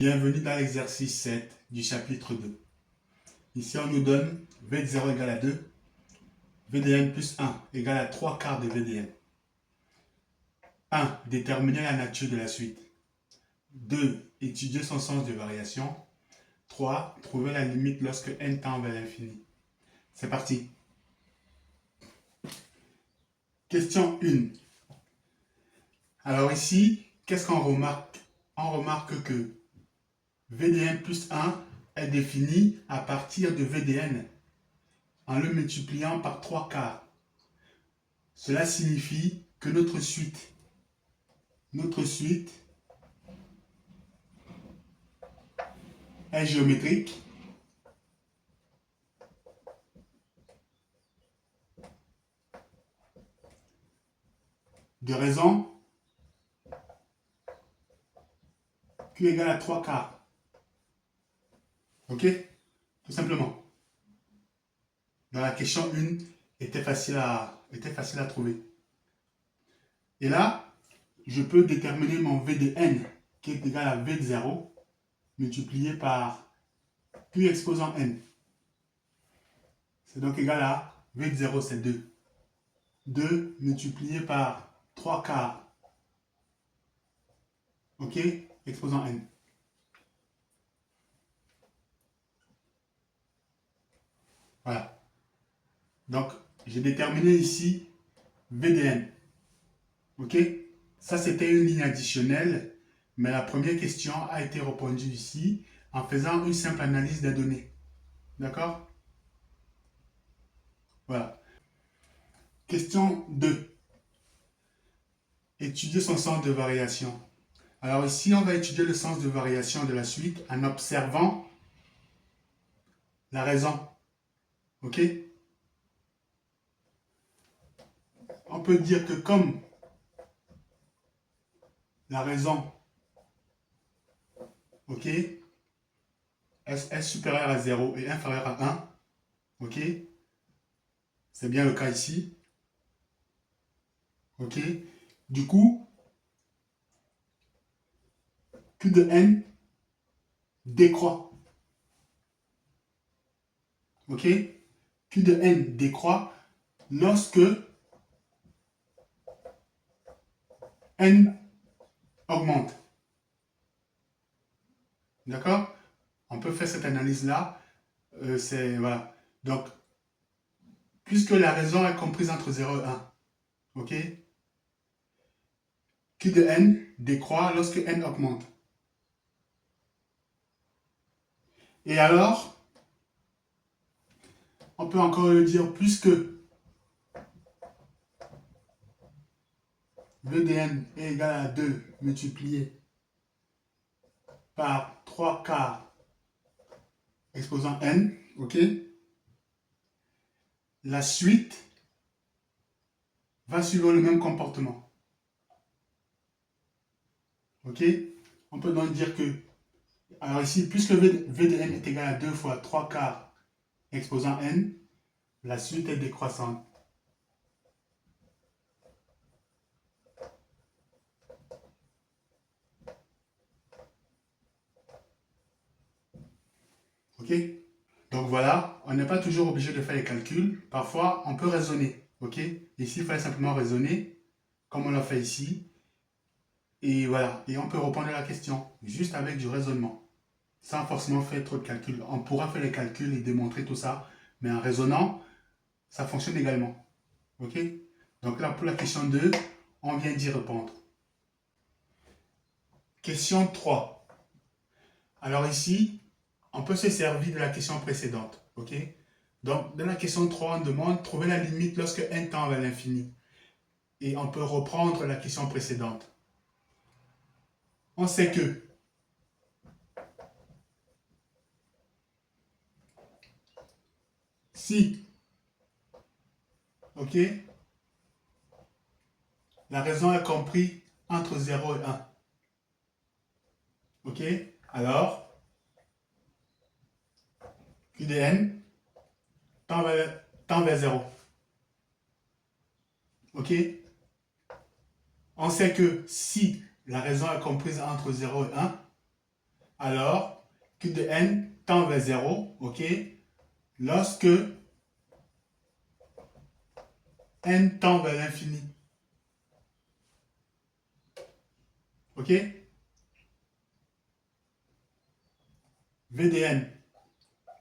Bienvenue dans l'exercice 7 du chapitre 2. Ici, on nous donne V de 0 égale à 2, V de n plus 1 égale à 3 quarts de V de n. 1. Déterminer la nature de la suite. 2. Étudier son sens de variation. 3. Trouver la limite lorsque n tend vers l'infini. C'est parti. Question 1. Alors ici, qu'est-ce qu'on remarque? On remarque que V de n plus 1 est défini à partir de V de n en le multipliant par 3 quarts. Cela signifie que notre suite est géométrique de raison Q égale à 3 quarts. Ok? Tout simplement. Dans la question 1, était facile à trouver. Et là, je peux déterminer mon V de n qui est égal à V de 0 multiplié par Q exposant n. C'est donc égal à V de 0, c'est 2. 2 multiplié par 3 quarts. Ok? Exposant n. Voilà. Donc, j'ai déterminé ici V de n. Ok? Ça, c'était une ligne additionnelle, mais la première question a été répondue ici en faisant une simple analyse des données. D'accord? Voilà. Question 2. Étudier son sens de variation. Alors ici, on va étudier le sens de variation de la suite en observant la raison. Ok? On peut dire que comme la raison, ok, est supérieure à 0 et inférieure à 1, ok, c'est bien le cas ici, ok, du coup, Q de n décroît, ok, Q de n décroît lorsque n augmente. D'accord? On peut faire cette analyse-là. Voilà. Donc, puisque la raison est comprise entre 0 et 1, ok? Q de n décroît lorsque n augmente. Et alors, on peut encore le dire, puisque V de n est égal à 2 multiplié par 3 quarts exposant n, ok? La suite va suivre le même comportement. Ok? On peut donc dire que, alors ici, puisque V de n est égal à 2 fois 3 quarts exposant n, la suite est décroissante. Ok? Donc voilà, on n'est pas toujours obligé de faire les calculs. Parfois, on peut raisonner. Ok? Ici, il fallait simplement raisonner, comme on l'a fait ici. Et voilà, et on peut répondre à la question, juste avec du raisonnement, sans forcément faire trop de calculs. On pourra faire les calculs et démontrer tout ça, mais en raisonnant, ça fonctionne également. Ok? Donc là, pour la question 2, on vient d'y répondre. Question 3. Alors ici, on peut se servir de la question précédente. Ok? Donc, dans la question 3, on demande trouver la limite lorsque n tend vers l'infini. Et on peut reprendre la question précédente. On sait que si, ok, la raison est comprise entre 0 et 1. Ok? Alors, Q de n tend vers 0. Ok? On sait que si la raison est comprise entre 0 et 1, alors Q de n tend vers 0, ok, lorsque n tend vers l'infini. Ok? V de n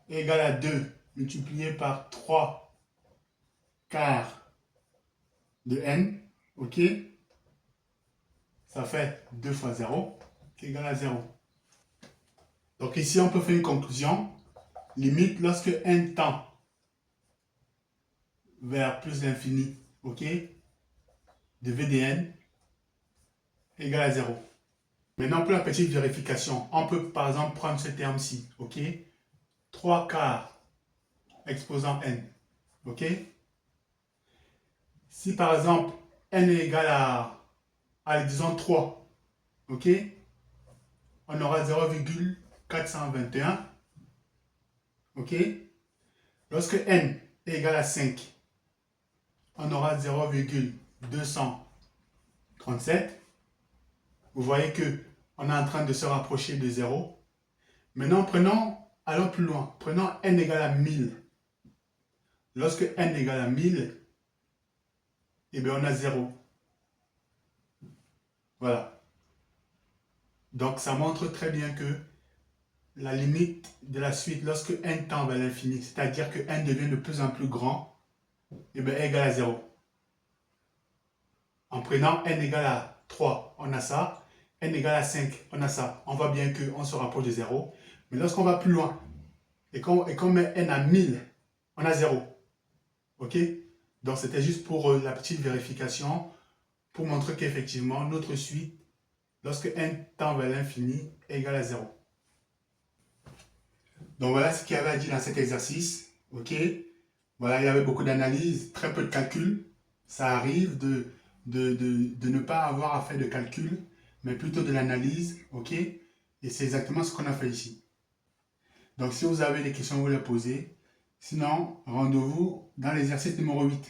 est égal à 2 multiplié par 3 quarts de n, ok? Ça fait 2 fois 0, qui est égal à 0. Donc ici, on peut faire une conclusion. Limite, lorsque n tend vers plus l'infini, ok, de V de n égale à 0. Maintenant, pour la petite vérification, on peut par exemple prendre ce terme-ci, ok, 3 quarts exposant n, ok. Si par exemple n est égal à disons 3, ok, on aura 0,421, ok. Lorsque n est égal à 5, on aura 0,237. Vous voyez que on est en train de se rapprocher de 0. Maintenant, allons plus loin. Prenons n égale à 1000. Lorsque n égale à 1000, eh bien on a 0. Voilà. Donc ça montre très bien que la limite de la suite, lorsque n tend vers l'infini, c'est-à-dire que n devient de plus en plus grand, eh bien, est égal à 0. En prenant n égale à 3, on a ça. N égale à 5, on a ça. On voit bien qu'on se rapproche de 0. Mais lorsqu'on va plus loin et qu'on met n à 1000, on a 0. Ok? Donc c'était juste pour la petite vérification, pour montrer qu'effectivement, notre suite, lorsque n tend vers l'infini, est égal à 0. Donc voilà ce qu'il y avait à dire dans cet exercice. Ok? Voilà, il y avait beaucoup d'analyse, très peu de calcul. Ça arrive de ne pas avoir à faire de calcul, mais plutôt de l'analyse. Ok? Et c'est exactement ce qu'on a fait ici. Donc si vous avez des questions, vous les posez. Sinon, rendez-vous dans l'exercice numéro 8.